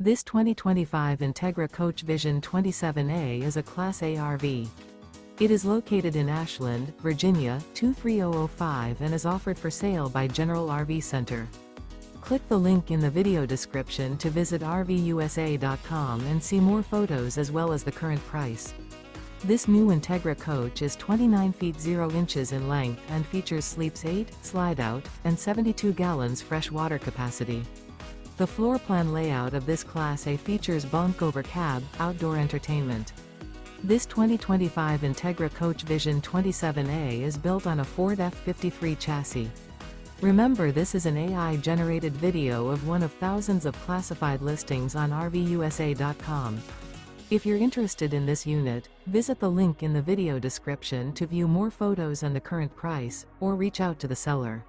This 2025 Entegra Coach Vision 27A is a Class A RV. It is located in Ashland, Virginia, 23005 and is offered for sale by General RV Center. Click the link in the video description to visit RVUSA.com and see more photos as well as the current price. This new Entegra Coach is 29 feet 0 inches in length and features sleeps 8, Slideout, and 72 gallons fresh water capacity. The floor plan layout of this Class A features Bunk Over Cab, outdoor entertainment. This 2025 Entegra Coach Vision 27A is built on a Ford F53 chassis. Remember, this is an AI-generated video of one of thousands of classified listings on RVUSA.com. If you're interested in this unit, visit the link in the video description to view more photos and the current price, or reach out to the seller.